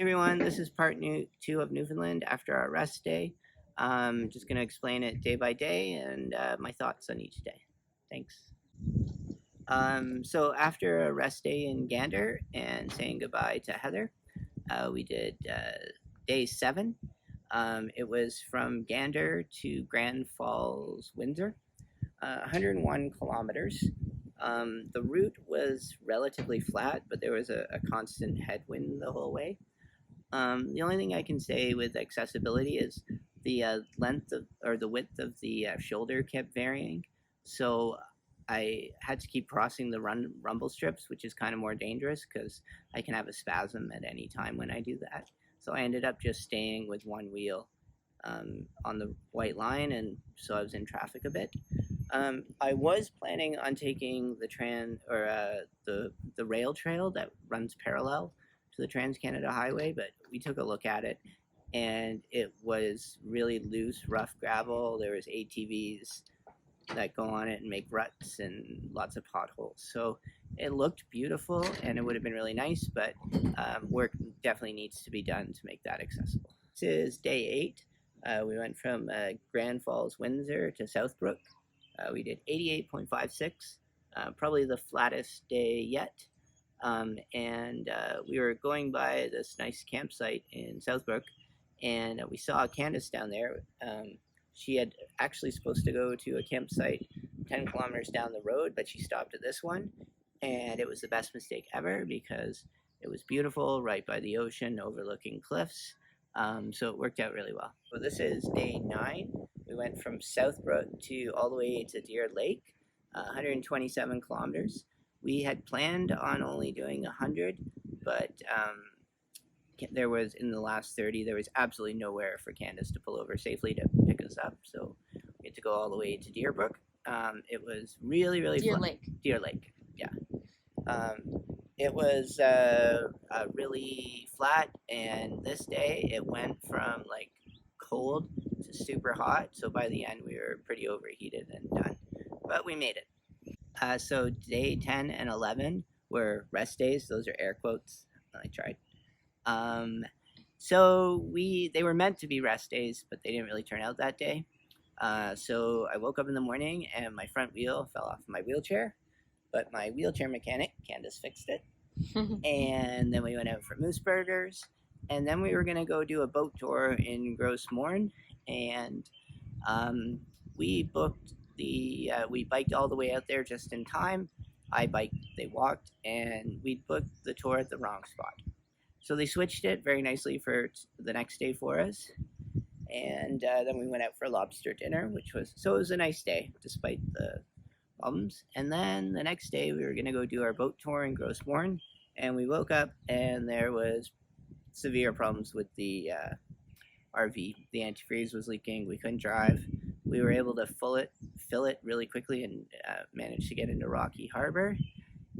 Hey everyone, this is part two of Newfoundland after our rest day. Just going to explain it day by day and my thoughts on each day. Thanks. So after a rest day in Gander and saying goodbye to Heather, we did day 7. It was from Gander to Grand Falls, Windsor, 101 kilometers. The route was relatively flat, but there was a constant headwind the whole way. The only thing I can say with accessibility is the length of or the width of the shoulder kept varying, so I had to keep crossing the rumble strips, which is kind of more dangerous because I can have a spasm at any time when I do that. So I ended up just staying with one wheel on the white line, and so I was in traffic a bit. I was planning on taking the rail trail that runs parallel to the Trans Canada Highway, but we took a look at it, and it was really loose, rough gravel. There was ATVs that go on it and make ruts and lots of potholes. So it looked beautiful, and it would have been really nice, but work definitely needs to be done to make that accessible. This is day 8. We went from Grand Falls, Windsor to South Brook. We did 88.56, probably the flattest day yet. And we were going by this nice campsite in Southbrook, and we saw Candace down there. She had actually supposed to go to a campsite 10 kilometers down the road, but she stopped at this one, and it was the best mistake ever because it was beautiful, right by the ocean, overlooking cliffs. So it worked out really well. So this is day 9. We went from Southbrook to all the way to Deer Lake, 127 kilometers. We had planned on only doing 100, but there was, in the last 30, there was absolutely nowhere for Candace to pull over safely to pick us up, so we had to go all the way to Deerbrook. It was really, really Deer Lake. Deer Lake, yeah. It was really flat, and this day it went from like cold to super hot, so by the end we were pretty overheated and done, but we made it. So day 10 and 11 were rest days. Those are air quotes. I tried. So they were meant to be rest days, but they didn't really turn out that day. So I woke up in the morning and my front wheel fell off my wheelchair, but my wheelchair mechanic, Candace, fixed it. And then we went out for moose burgers, and then we were gonna go do a boat tour in Gros Morne, and we booked we biked all the way out there just in time. I biked, they walked, and we booked the tour at the wrong spot. So they switched it very nicely for the next day for us. And then we went out for lobster dinner, it was a nice day despite the problems. And then the next day we were gonna go do our boat tour in Gros Morne, and we woke up and there was severe problems with the RV. The antifreeze was leaking. We couldn't drive. We were able to fill it really quickly and managed to get into Rocky Harbor.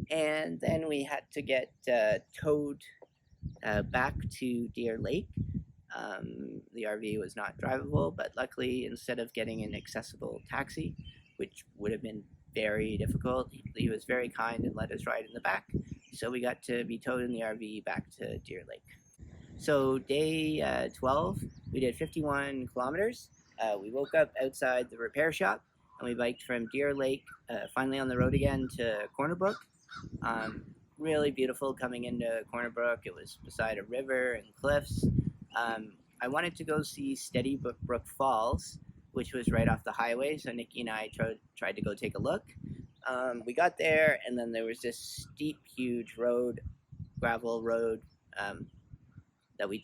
And then we had to get towed back to Deer Lake. The RV was not drivable, but luckily, instead of getting an accessible taxi, which would have been very difficult, he was very kind and let us ride in the back. So we got to be towed in the RV back to Deer Lake. So day 12, we did 51 kilometers. We woke up outside the repair shop, and we biked from Deer Lake, finally on the road again, to Corner Brook. Really beautiful coming into Corner Brook. It was beside a river and cliffs. I wanted to go see Steady Brook Falls, which was right off the highway, so Nikki and I tried to go take a look. We got there, and then there was this steep, huge road, gravel road,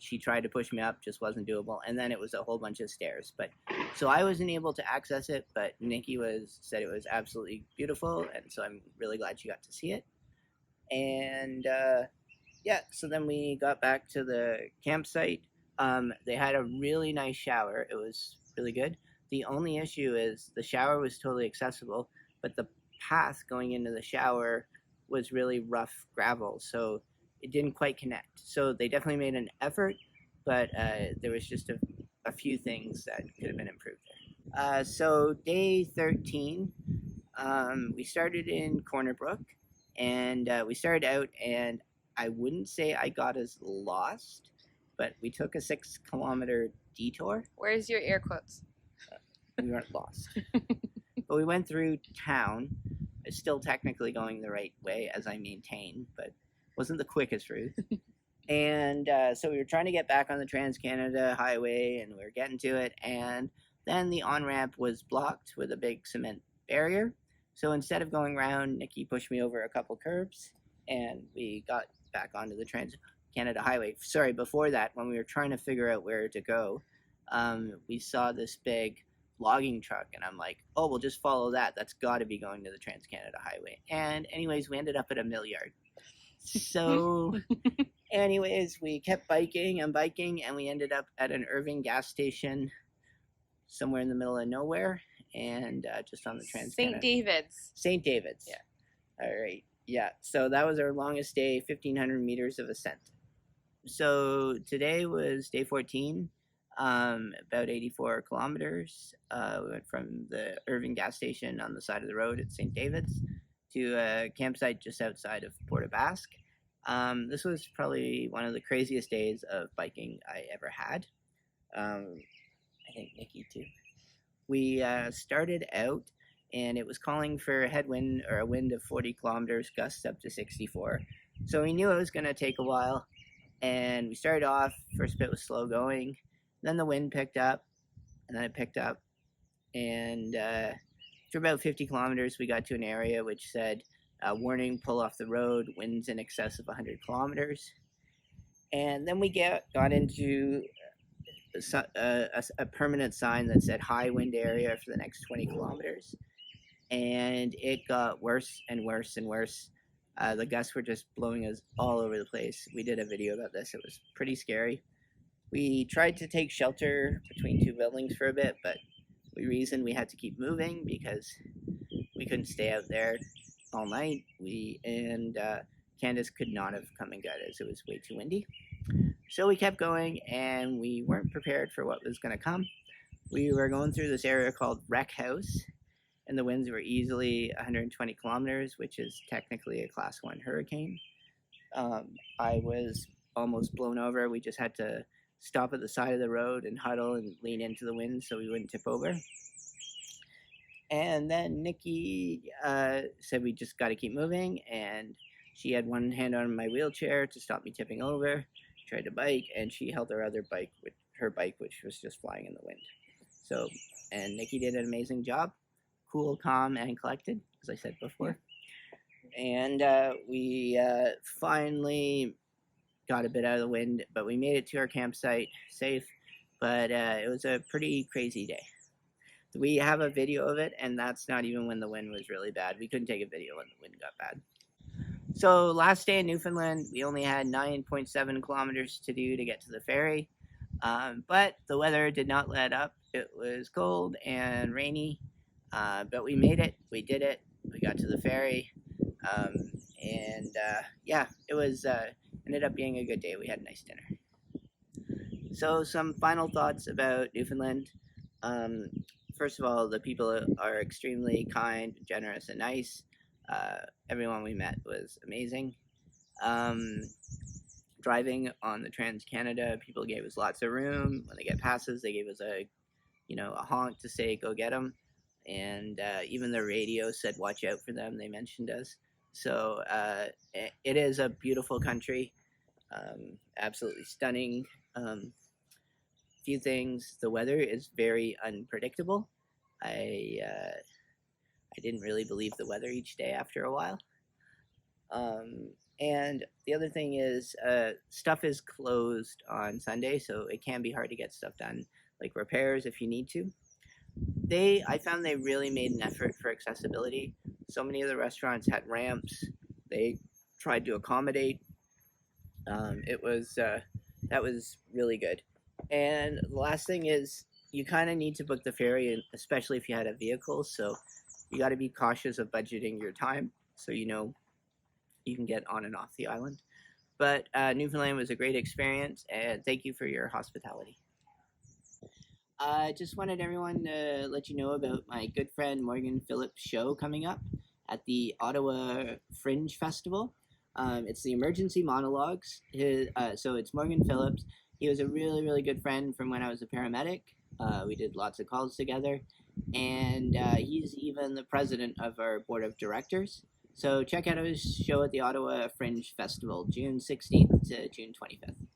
she tried to push me up, just wasn't doable, and then it was a whole bunch of stairs. But so I wasn't able to access it, but Nikki said it was absolutely beautiful, and so I'm really glad she got to see it. And yeah, so then we got back to the campsite. They had a really nice shower. It was really good. The only issue is the shower was totally accessible, but the path going into the shower was really rough gravel, so it didn't quite connect. So they definitely made an effort, but there was just a few things that could have been improved there. So day 13, we started in Corner Brook, and we started out, and I wouldn't say I got as lost but we took a 6-kilometer detour. Where's your air quotes? We weren't lost. But we went through town. It's still technically going the right way, as I maintain, but wasn't the quickest route. And so we were trying to get back on the Trans-Canada Highway, and we were getting to it, and then the on-ramp was blocked with a big cement barrier. So instead of going around, Nikki pushed me over a couple curbs, and we got back onto the Trans-Canada Highway. Sorry, before that, when we were trying to figure out where to go, we saw this big logging truck, and I'm like, oh, we'll just follow that. That's got to be going to the Trans-Canada Highway. And anyways, we ended up at a mill yard. So anyways, we kept biking and biking, and we ended up at an Irving gas station somewhere in the middle of nowhere, and just on the Trans-Canada. St. David's. St. David's. Yeah. All right. Yeah. So that was our longest day, 1,500 meters of ascent. So today was day 14, about 84 kilometers. We went from the Irving gas station on the side of the road at St. David's to a campsite just outside of Aux Basque. This was probably one of the craziest days of biking I ever had. I think Nikki too. We started out, and it was calling for a headwind or a wind of 40 kilometers, gusts up to 64. So we knew it was going to take a while, and we started off. First bit was slow going, then the wind picked up, and then it picked up, and after about 50 kilometers, we got to an area which said, warning, pull off the road, winds in excess of 100 kilometers. And then we got into a permanent sign that said high wind area for the next 20 kilometers. And it got worse and worse and worse. The gusts were just blowing us all over the place. We did a video about this. It was pretty scary. We tried to take shelter between two buildings for a bit, but we reasoned we had to keep moving because we couldn't stay out there all night. Candace could not have come and got us. It was way too windy. So we kept going, and we weren't prepared for what was going to come. We were going through this area called Wreck House, and the winds were easily 120 kilometers, which is technically a Class 1 hurricane. I was almost blown over. We just had to stop at the side of the road and huddle and lean into the wind so we wouldn't tip over. And then Nikki said we just got to keep moving, and she had one hand on my wheelchair to stop me tipping over, tried to bike, and she held her other bike, with her bike, which was just flying in the wind. So, and Nikki did an amazing job, cool, calm, and collected, as I said before. And we finally got a bit out of the wind, but we made it to our campsite safe, but it was a pretty crazy day. We have a video of it, and that's not even when the wind was really bad. We couldn't take a video when the wind got bad. So last day in Newfoundland, we only had 9.7 kilometers to do to get to the ferry, but the weather did not let up. It was cold and rainy, but we made it. We did it. We got to the ferry, yeah, it was ended up being a good day. We had a nice dinner. So some final thoughts about Newfoundland. First of all, the people are extremely kind, generous, and nice. Everyone we met was amazing. Driving on the Trans-Canada, people gave us lots of room. When they get passes, they gave us a honk to say, go get them. And even the radio said, watch out for them. They mentioned us. So it is a beautiful country, absolutely stunning. Few things. The weather is very unpredictable. I didn't really believe the weather each day after a while. And the other thing is stuff is closed on Sunday, so it can be hard to get stuff done, like repairs if you need to. I found they really made an effort for accessibility. So many of the restaurants had ramps. They tried to accommodate. That was really good. And the last thing is, you kind of need to book the ferry, especially if you had a vehicle. So you got to be cautious of budgeting your time, so you can get on and off the island. But Newfoundland was a great experience, and thank you for your hospitality. I just wanted everyone to let you know about my good friend Morgan Phillips' show coming up at the Ottawa Fringe Festival. It's the Emergency Monologues. So it's Morgan Phillips. He was a really, really good friend from when I was a paramedic. We did lots of calls together, and he's even the president of our board of directors. So check out his show at the Ottawa Fringe Festival, June 16th to June 25th.